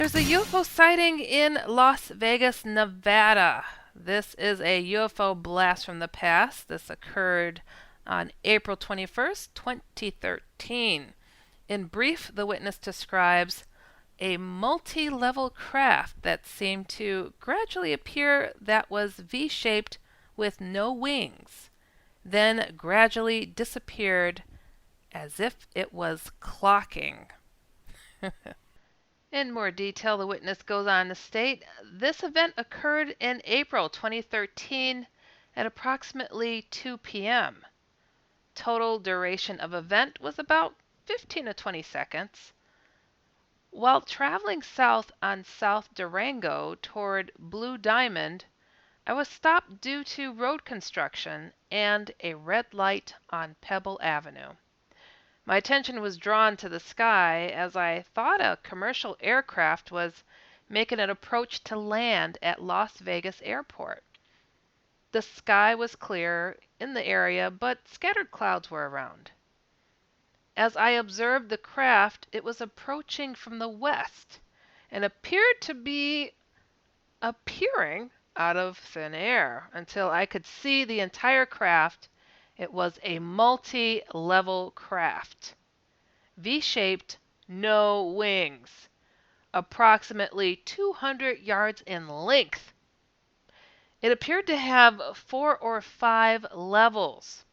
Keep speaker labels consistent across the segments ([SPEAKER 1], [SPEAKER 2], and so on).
[SPEAKER 1] There's a UFO sighting in Las Vegas, Nevada. This is a UFO blast from the past. This occurred on April 21st, 2013. In brief, the witness describes a multi level craft that seemed to gradually appear that was V shaped with no wings, then gradually disappeared as if it was clocking. In more detail, the witness goes on to state this event occurred in April 2013 at approximately 2 p.m. Total duration of event was about 15 to 20 seconds. While traveling south on South Durango toward Blue Diamond, I was stopped due to road construction and a red light on Pebble Avenue. My attention was drawn to the sky as I thought a commercial aircraft was making an approach to land at Las Vegas Airport. The sky was clear in the area, but scattered clouds were around. As I observed the craft, it was approaching from the west and appeared to be appearing out of thin air until I could see the entire craft. It was a multi-level craft. V-shaped, no wings, approximately 200 yards in length. It appeared to have 4 or 5 levels.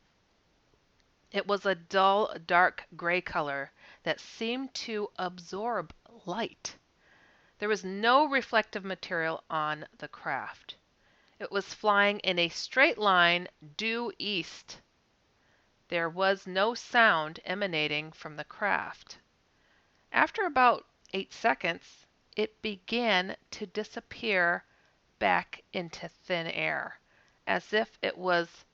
[SPEAKER 1] It was a dull, dark gray color that seemed to absorb light. There was no reflective material on the craft. It was flying in a straight line due east. There was no sound emanating from the craft. After about 8 seconds, it began to disappear back into thin air, as if it was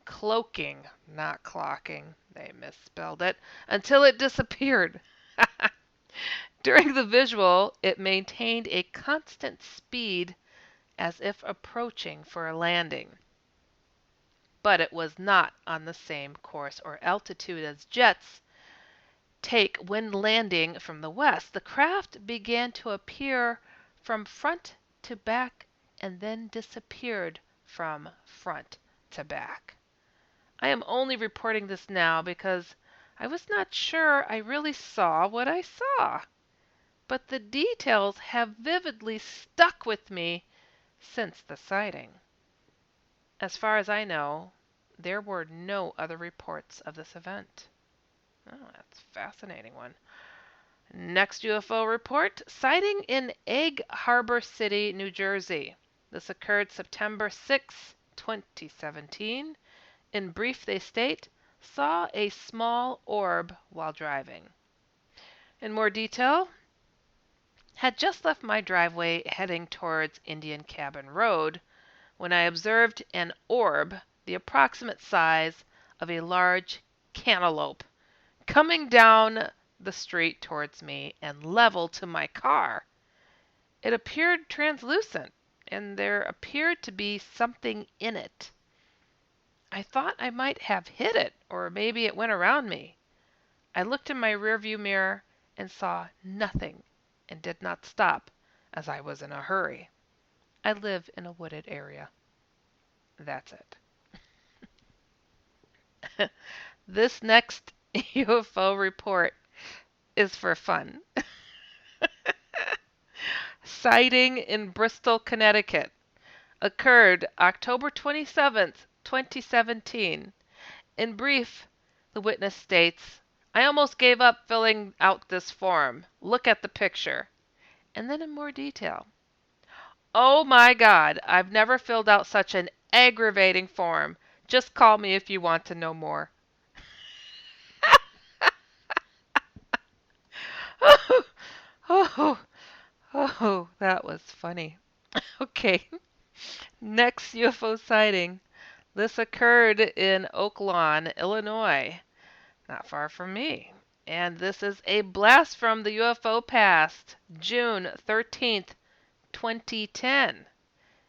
[SPEAKER 1] cloaking, not clocking, they misspelled it, until it disappeared. During the visual, it maintained a constant speed as if approaching for a landing. But it was not on the same course or altitude as jets take when landing from the west. The craft began to appear from front to back and then disappeared from front to back. I am only reporting this now because I was not sure I really saw what I saw, but the details have vividly stuck with me since the sighting. As far as I know, there were no other reports of this event. Oh, that's a fascinating one. Next UFO report, sighting in Egg Harbor City, New Jersey. This occurred September 6, 2017. In brief, they state, saw a small orb while driving. In more detail, had just left my driveway heading towards Indian Cabin Road when I observed an orb the approximate size of a large cantaloupe coming down the street towards me and level to my car. It appeared translucent, and there appeared to be something in it. I thought I might have hit it, or maybe it went around me. I looked in my rearview mirror and saw nothing and did not stop, as I was in a hurry. I live in a wooded area. That's it. This next UFO report is for fun. Sighting in Bristol, Connecticut. Occurred October 27th, 2017. In brief, the witness states, I almost gave up filling out this form. Look at the picture. And then in more detail. Oh my God, I've never filled out such an aggravating form. Just call me if you want to know more. Oh, oh, that was funny. Okay, next UFO sighting. This occurred in Oak Lawn, Illinois, not far from me. And this is a blast from the UFO past, June 13th, 2010.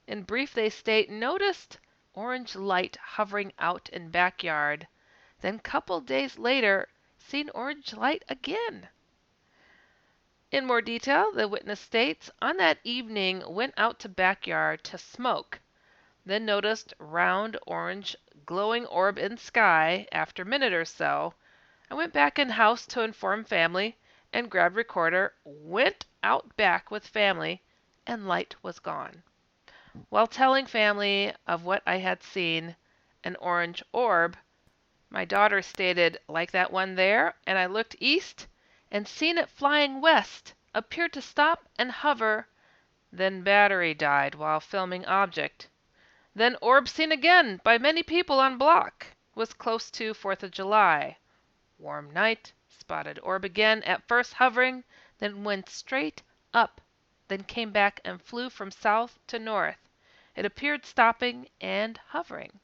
[SPEAKER 1] In brief, they state, noticed orange light hovering out in backyard. Then couple days later, seen orange light again. In more detail, the witness states, on that evening went out to backyard to smoke, then noticed round orange glowing orb in sky. After a minute or so, I went back in house to inform family and grabbed recorder, went out back with family, and light was gone. While telling family of what I had seen, an orange orb, my daughter stated, like that one there, and I looked east and seen it flying west, appeared to stop and hover, then battery died while filming object. Then orb seen again by many people on block. Was close to 4th of July. Warm night, spotted orb again, at first hovering, then went straight up, then came back and flew from south to north. It appeared stopping and hovering.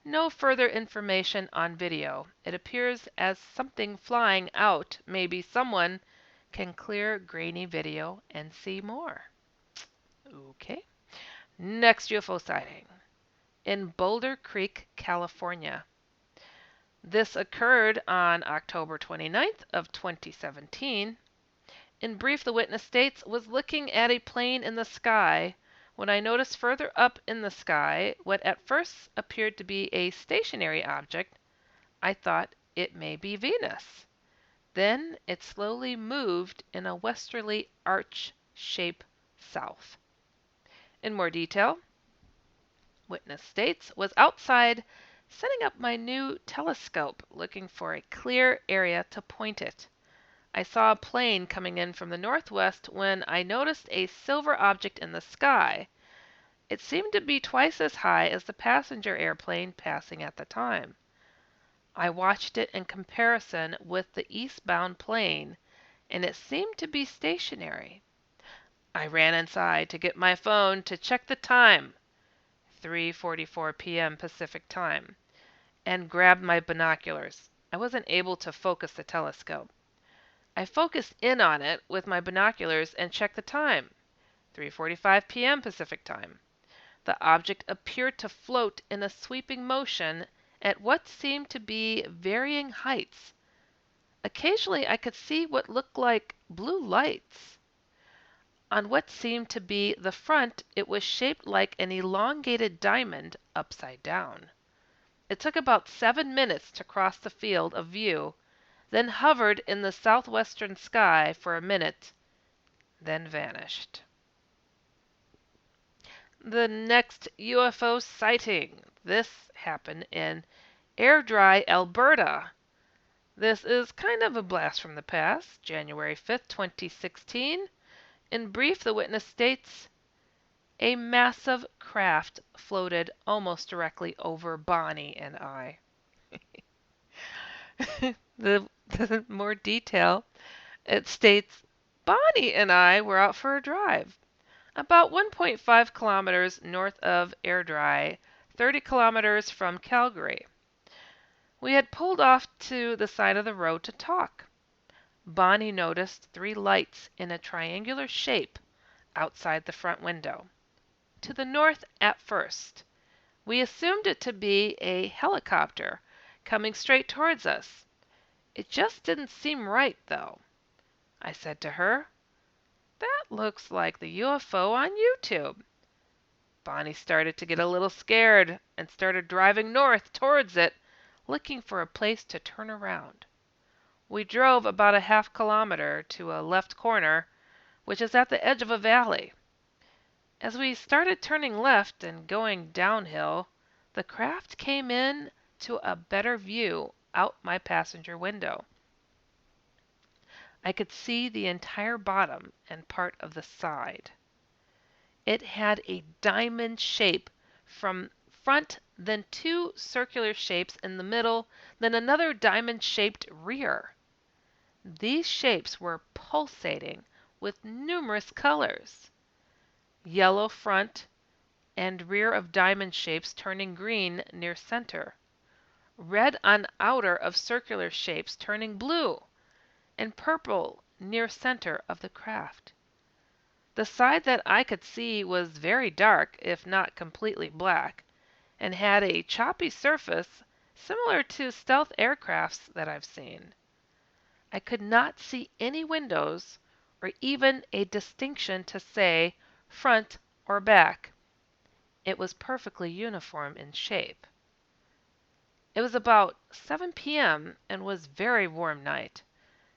[SPEAKER 1] No further information on video. It appears as something flying out. Maybe someone can clear grainy video and see more. Okay. Next UFO sighting in Boulder Creek, California. This occurred on October 29th of 2017. In brief, the witness states, was looking at a plane in the sky when I noticed further up in the sky what at first appeared to be a stationary object. I thought it may be Venus. Then it slowly moved in a westerly arch shape south. In more detail, witness states, was outside setting up my new telescope looking for a clear area to point it. I saw a plane coming in from the northwest when I noticed a silver object in the sky. It seemed to be twice as high as the passenger airplane passing at the time. I watched it in comparison with the eastbound plane, and it seemed to be stationary. I ran inside to get my phone to check the time, 3:44 p.m. Pacific time, and grabbed my binoculars. I wasn't able to focus the telescope. I focused in on it with my binoculars and checked the time, 3:45 p.m. Pacific time. The object appeared to float in a sweeping motion at what seemed to be varying heights. Occasionally I could see what looked like blue lights. On what seemed to be the front, it was shaped like an elongated diamond upside down. It took about 7 minutes to cross the field of view, then hovered in the southwestern sky for a minute, then vanished. The next UFO sighting. This happened in Airdrie, Alberta. This is kind of a blast from the past, January 5th, 2016. In brief, the witness states, a massive craft floated almost directly over Bonnie and I. the more detail, it states, Bonnie and I were out for a drive, about 1.5 kilometers north of Airdrie, 30 kilometers from Calgary. We had pulled off to the side of the road to talk. Bonnie noticed 3 lights in a triangular shape outside the front window. To the north at first. We assumed it to be a helicopter coming straight towards us. It just didn't seem right, though. I said to her, that looks like the UFO on YouTube. Bonnie started to get a little scared and started driving north towards it, looking for a place to turn around. We drove about a half kilometer to a left corner, which is at the edge of a valley. As we started turning left and going downhill, the craft came in to a better view out my passenger window. I could see the entire bottom and part of the side. It had a diamond shape from front, then 2 circular shapes in the middle, then another diamond-shaped rear. These shapes were pulsating with numerous colors. Yellow front and rear of diamond shapes turning green near center. Red on outer of circular shapes turning blue, and purple near center of the craft. The side that I could see was very dark, if not completely black, and had a choppy surface similar to stealth aircrafts that I've seen. I could not see any windows or even a distinction to say front or back. It was perfectly uniform in shape. It was about 7 p.m. and was very warm night,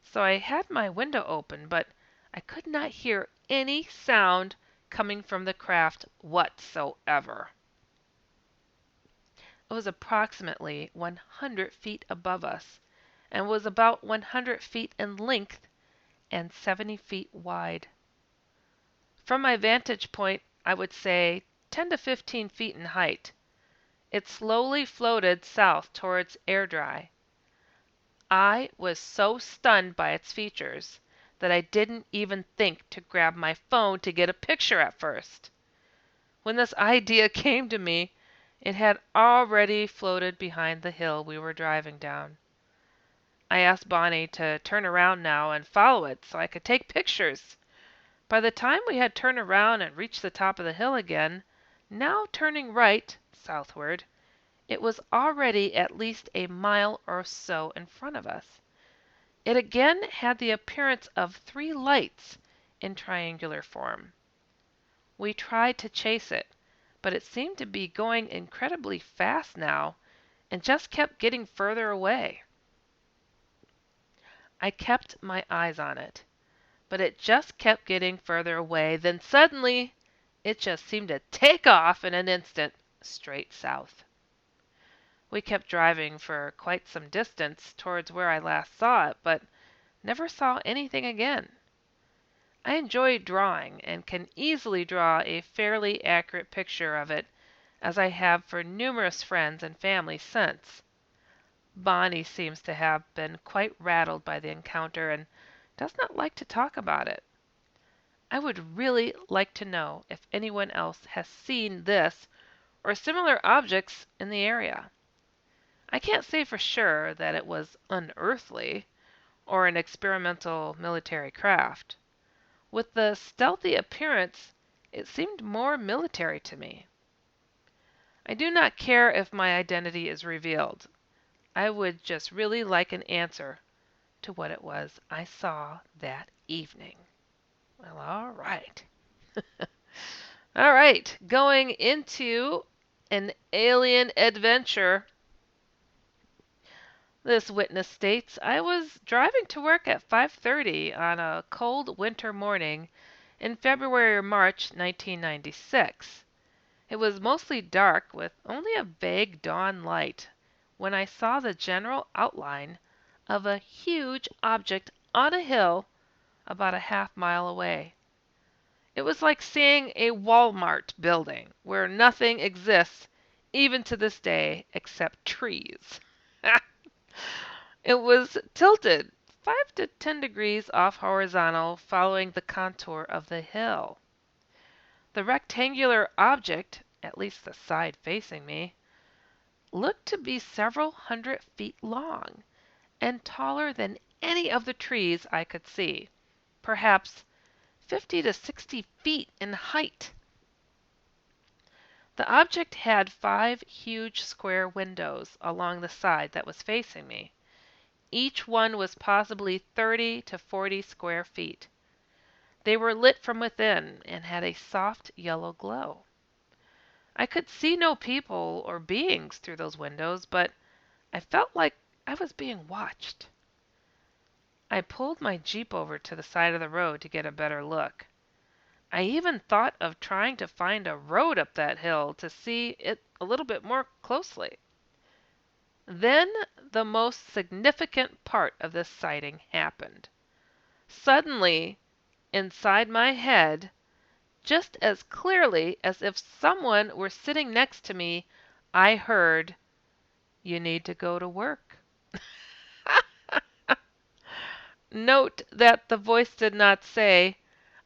[SPEAKER 1] so I had my window open, but I could not hear any sound coming from the craft whatsoever. It was approximately 100 feet above us and was about 100 feet in length and 70 feet wide. From my vantage point, I would say 10 to 15 feet in height. It slowly floated south towards air dry. I was so stunned by its features that I didn't even think to grab my phone to get a picture at first. When this idea came to me, it had already floated behind the hill we were driving down. I asked Bonnie to turn around now and follow it so I could take pictures. By the time we had turned around and reached the top of the hill again, now turning right, southward, it was already at least a mile or so in front of us. It again had the appearance of three lights in triangular form. We tried to chase it, but it seemed to be going incredibly fast now and just kept getting further away. I kept my eyes on it, but it just kept getting further away. Then suddenly, it just seemed to take off in an instant, straight south. We kept driving for quite some distance towards where I last saw it, but never saw anything again. I enjoy drawing and can easily draw a fairly accurate picture of it, as I have for numerous friends and family since. Bonnie seems to have been quite rattled by the encounter and does not like to talk about it. I would really like to know if anyone else has seen this or similar objects in the area. I can't say for sure that it was unearthly or an experimental military craft. With the stealthy appearance, it seemed more military to me. I do not care if my identity is revealed. I would just really like an answer to what it was I saw that evening. Well, all right. All right, going into an alien adventure. This witness states, I was driving to work at 5:30 on a cold winter morning in February or March 1996. It was mostly dark with only a vague dawn light when I saw the general outline of a huge object on a hill about a half-mile away. It was like seeing a Walmart building where nothing exists even to this day except trees. It was tilted 5 to 10 degrees off horizontal following the contour of the hill. The rectangular object, at least the side facing me, looked to be several hundred feet long and taller than any of the trees I could see, perhaps 50 to 60 feet in height. The object had 5 huge square windows along the side that was facing me. Each one was possibly 30 to 40 square feet. They were lit from within and had a soft yellow glow. I could see no people or beings through those windows, but I felt like I was being watched. I pulled my Jeep over to the side of the road to get a better look. I even thought of trying to find a road up that hill to see it a little bit more closely. Then the most significant part of this sighting happened. Suddenly, inside my head, just as clearly as if someone were sitting next to me, I heard, "You need to go to work." Note that the voice did not say,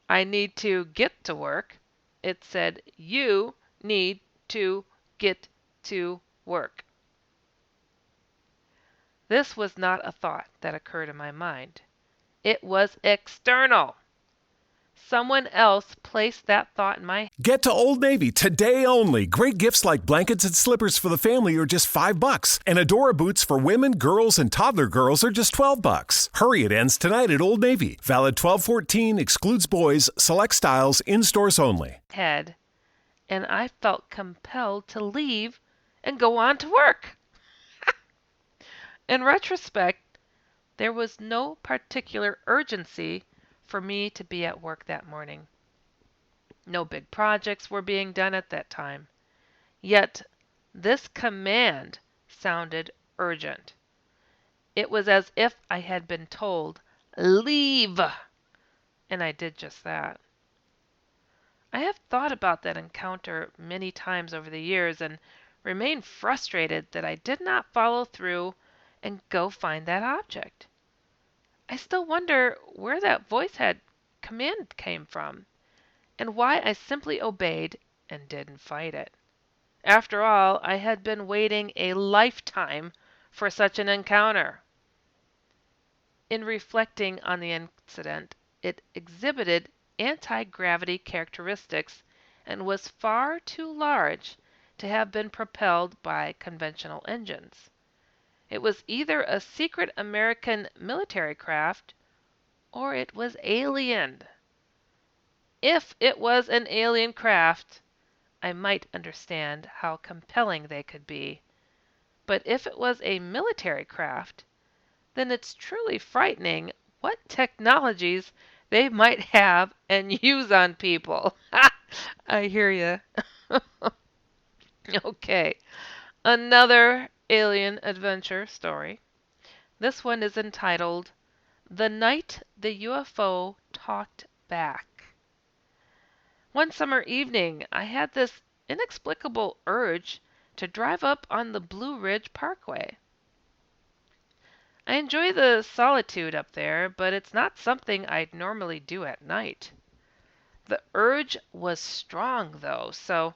[SPEAKER 1] "I need to get to work." It said, "You need to get to work." This was not a thought that occurred in my mind. It was external. Someone else placed that thought in my.
[SPEAKER 2] Get to Old Navy today only. Great gifts like blankets and slippers for the family are just $5, and Adora boots for women, girls, and toddler girls are just $12. Hurry, it ends tonight at Old Navy. Valid 12/14, excludes boys, select styles, in stores only.
[SPEAKER 1] Head, and I felt compelled to leave and go on to work. In retrospect, there was no particular urgency for me to be at work that morning. No big projects were being done at that time. Yet this command sounded urgent. It was as if I had been told, "Leave!" And I did just that. I have thought about that encounter many times over the years and remain frustrated that I did not follow through and go find that object. I still wonder where that voice had command came from, and why I simply obeyed and didn't fight it. After all, I had been waiting a lifetime for such an encounter. In reflecting on the incident, it exhibited anti-gravity characteristics and was far too large to have been propelled by conventional engines. It was either a secret American military craft or it was alien. If it was an alien craft, I might understand how compelling they could be. But if it was a military craft, then it's truly frightening what technologies they might have and use on people. I hear you. Okay, another alien adventure story. This one is entitled The Night the UFO Talked Back. One summer evening, I had this inexplicable urge to drive up on the Blue Ridge Parkway. I enjoy the solitude up there, but it's not something I'd normally do at night. The urge was strong, though, so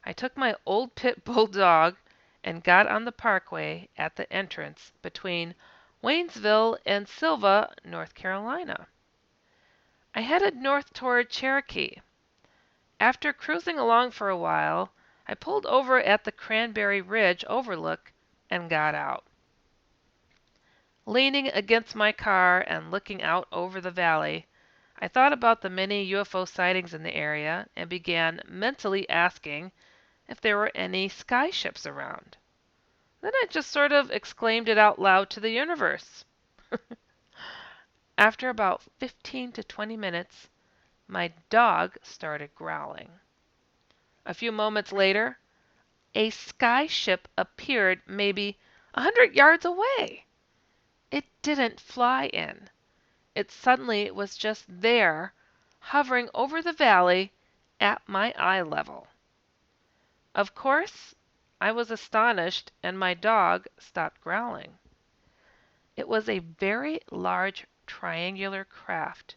[SPEAKER 1] I took my old pit bull dog and got on the parkway at the entrance between Waynesville and Sylva, North Carolina. I headed north toward Cherokee. After cruising along for a while, I pulled over at the Cranberry Ridge overlook and got out. Leaning against my car and looking out over the valley, I thought about the many UFO sightings in the area and began mentally asking if there were any sky ships around. Then I just sort of exclaimed it out loud to the universe. After about 15 to 20 minutes, my dog started growling. A few moments later, a sky ship appeared maybe 100 yards away. It didn't fly in. It suddenly was just there, hovering over the valley at my eye level. Of course, I was astonished and my dog stopped growling. It was a very large triangular craft.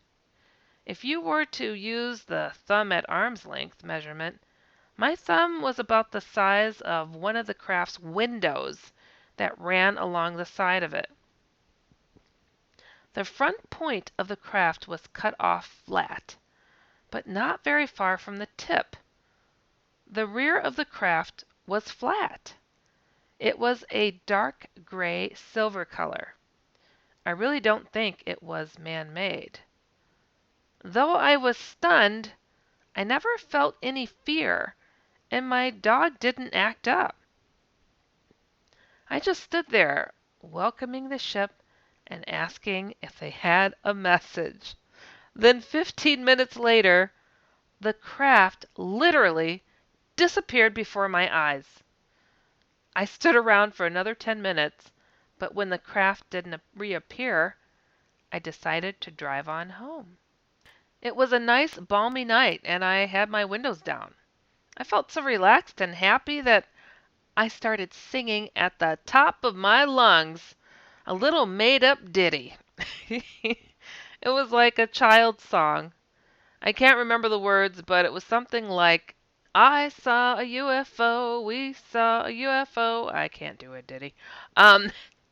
[SPEAKER 1] If you were to use the thumb at arm's length measurement, my thumb was about the size of one of the craft's windows that ran along the side of it. The front point of the craft was cut off flat, but not very far from the tip. The rear of the craft was flat. It was a dark gray silver color. I really don't think it was man-made. Though I was stunned, I never felt any fear, and my dog didn't act up. I just stood there, welcoming the ship and asking if they had a message. Then 15 minutes later, the craft literally disappeared before my eyes. I stood around for another 10 minutes, but when the craft didn't reappear, I decided to drive on home. It was a nice, balmy night, and I had my windows down. I felt so relaxed and happy that I started singing at the top of my lungs a little made-up ditty. It was like a child's song. I can't remember the words, but it was something like, I saw a UFO, we saw a UFO. I can't do it, ditty.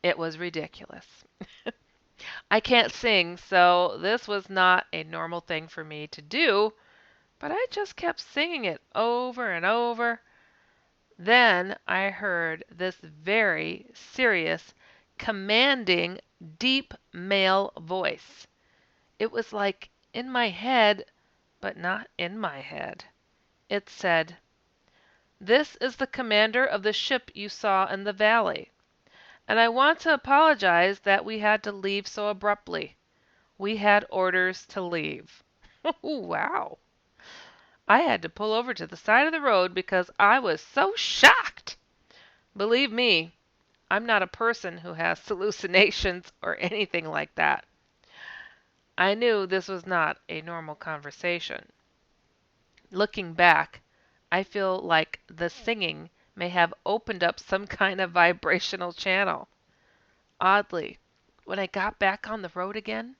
[SPEAKER 1] It was ridiculous. I can't sing, so this was not a normal thing for me to do, but I just kept singing it over and over. Then I heard this very serious, commanding, deep male voice. It was like in my head, but not in my head. It said, "This is the commander of the ship you saw in the valley, and I want to apologize that we had to leave so abruptly. We had orders to leave." Wow. I had to pull over to the side of the road because I was so shocked. Believe me, I'm not a person who has hallucinations or anything like that. I knew this was not a normal conversation. Looking back, I feel like the singing may have opened up some kind of vibrational channel. Oddly, when I got back on the road again,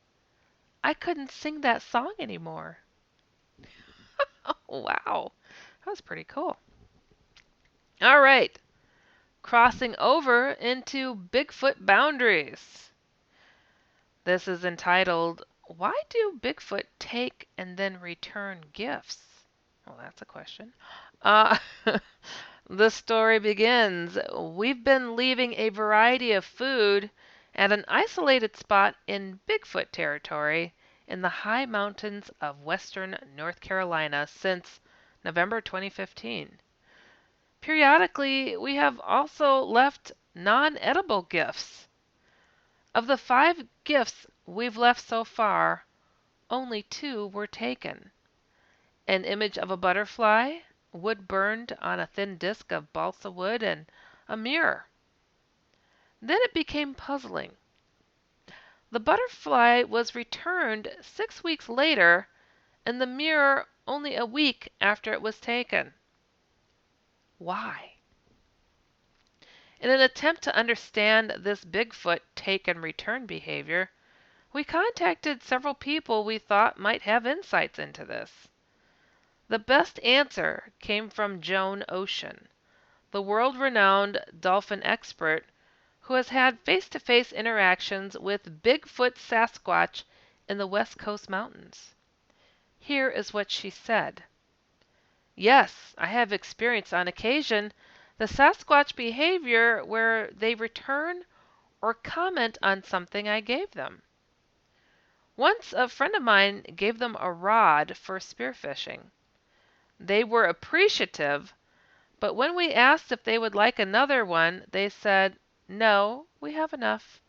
[SPEAKER 1] I couldn't sing that song anymore. Oh, wow. That was pretty cool. All right. Crossing over into Bigfoot boundaries. This is entitled, "Why Do Bigfoot Take and Then Return Gifts?" Well, that's a question. Uh, the story begins. We've been leaving a variety of food at an isolated spot in Bigfoot territory in the high mountains of western North Carolina since November 2015. Periodically, we have also left non-edible gifts. Of the 5 gifts we've left so far, only 2 were taken. An image of a butterfly, wood burned on a thin disk of balsa wood, and a mirror. Then it became puzzling. The butterfly was returned 6 weeks later, and the mirror only a week after it was taken. Why? In an attempt to understand this Bigfoot take and return behavior, we contacted several people we thought might have insights into this. The best answer came from Joan Ocean, the world-renowned dolphin expert who has had face-to-face interactions with Bigfoot Sasquatch in the West Coast mountains. Here is what she said. "Yes, I have experienced on occasion the Sasquatch behavior where they return or comment on something I gave them. Once a friend of mine gave them a rod for spearfishing. They were appreciative, but when we asked if they would like another one, they said, 'No, we have enough.'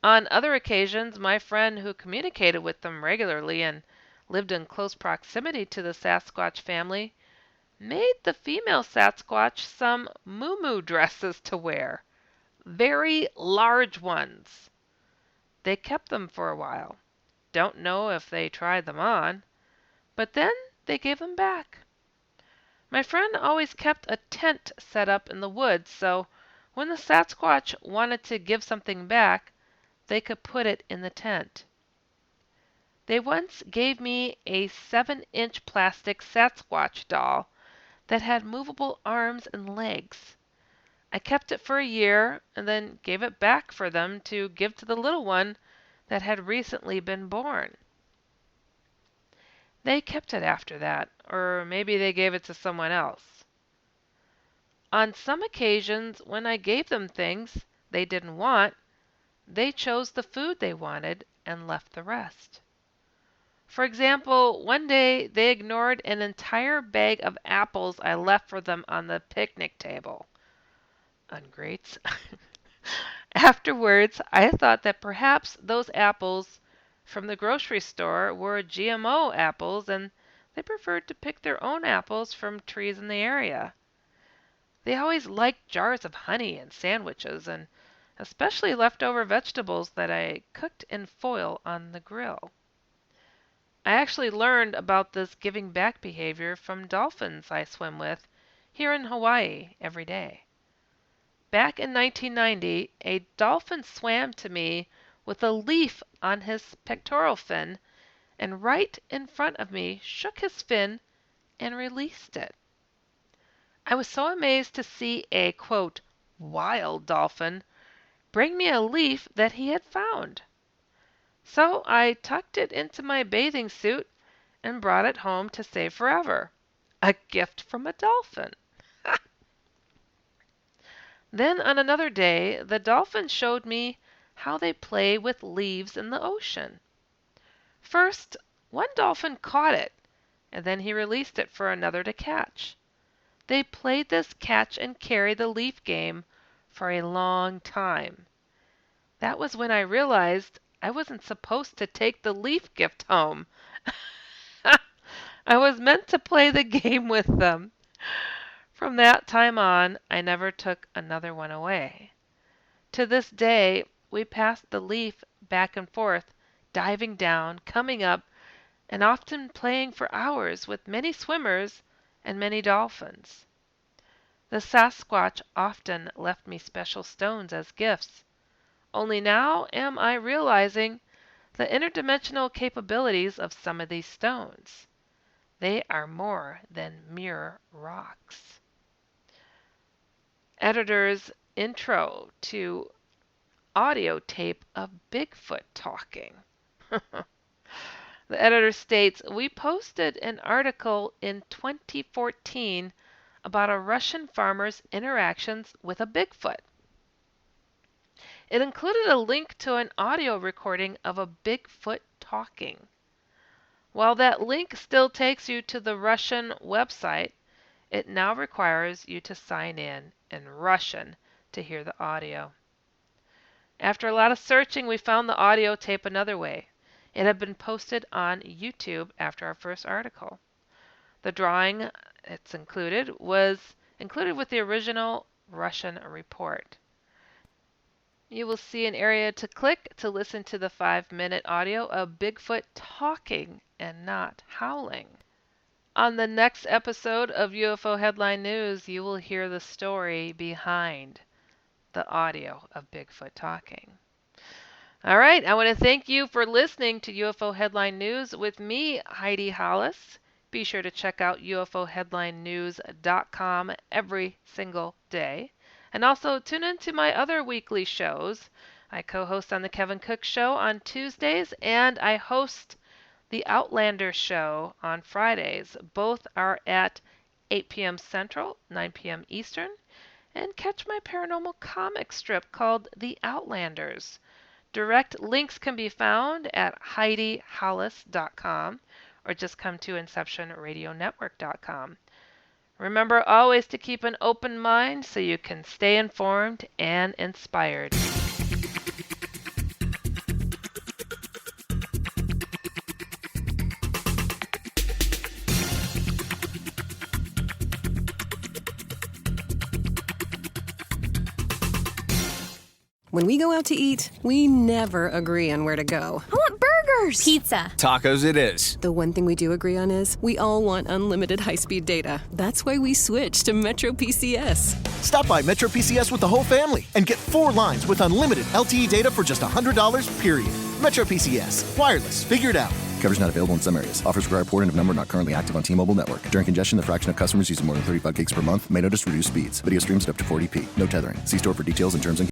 [SPEAKER 1] On other occasions, my friend who communicated with them regularly and lived in close proximity to the Sasquatch family made the female Sasquatch some moo dresses to wear, very large ones. They kept them for a while. Don't know if they tried them on, but then they gave them back. My friend always kept a tent set up in the woods, so when the Sasquatch wanted to give something back, they could put it in the tent. They once gave me a 7-inch plastic Sasquatch doll that had movable arms and legs. I kept it for a year and then gave it back for them to give to the little one that had recently been born. They kept it after that, or maybe they gave it to someone else. On some occasions, when I gave them things they didn't want, they chose the food they wanted and left the rest. For example, one day they ignored an entire bag of apples I left for them on the picnic table. Ungrates. Afterwards, I thought that perhaps those apples from the grocery store were GMO apples and they preferred to pick their own apples from trees in the area. They always liked jars of honey and sandwiches, and especially leftover vegetables that I cooked in foil on the grill. I actually learned about this giving back behavior from dolphins I swim with here in Hawaii every day. Back in 1990, a dolphin swam to me with a leaf on his pectoral fin and right in front of me shook his fin and released it. I was so amazed to see a quote, wild dolphin bring me a leaf that he had found. So I tucked it into my bathing suit and brought it home to save forever. A gift from a dolphin. Then on another day, the dolphin showed me how they play with leaves in the ocean. First, one dolphin caught it, and then he released it for another to catch. They played this catch and carry the leaf game for a long time. That was when I realized I wasn't supposed to take the leaf gift home. I was meant to play the game with them. From that time on, I never took another one away. To this day, we pass the leaf back and forth, diving down, coming up, and often playing for hours with many swimmers and many dolphins. The Sasquatch often left me special stones as gifts. Only now am I realizing the interdimensional capabilities of some of these stones. They are more than mere rocks. Editor's intro to audio tape of Bigfoot talking. The editor states, we posted an article in 2014 about a Russian farmer's interactions with a Bigfoot. It included a link to an audio recording of a Bigfoot talking. While that link still takes you to the Russian website, it now requires you to sign in Russian to hear the audio. After a lot of searching, we found the audio tape another way. It had been posted on YouTube after our first article. The drawing it's included was included with the original Russian report. You will see an area to click to listen to the 5-minute audio of Bigfoot talking and not howling. On the next episode of UFO Headline News, you will hear the story behind the audio of Bigfoot talking. All right, I want to thank you for listening to UFO Headline News with me, Heidi Hollis. Be sure to check out ufoheadlinenews.com every single day. And also tune into my other weekly shows. I co-host on The Kevin Cook Show on Tuesdays, and I host The Outlander Show on Fridays. Both are at 8 p.m. Central, 9 p.m. Eastern. And catch my paranormal comic strip called The Outlanders. Direct links can be found at HeidiHollis.com or just come to InceptionRadioNetwork.com. Remember always to keep an open mind so you can stay informed and inspired.
[SPEAKER 3] When we go out to eat, we never agree on where to go.
[SPEAKER 4] I want burgers!
[SPEAKER 5] Pizza.
[SPEAKER 6] Tacos it is.
[SPEAKER 3] The one thing we do agree on is we all want unlimited high-speed data. That's why we switched to Metro PCS.
[SPEAKER 7] Stop by Metro PCS with the whole family and get 4 lines with unlimited LTE data for just $100, period. Metro PCS. Wireless. Figured out.
[SPEAKER 8] Coverage not available in some areas. Offers require port in of number not currently active on T-Mobile network. During congestion, the fraction of customers using more than 35 gigs per month may notice reduced speeds. Video streams at up to 40p. No tethering. See store for details and terms and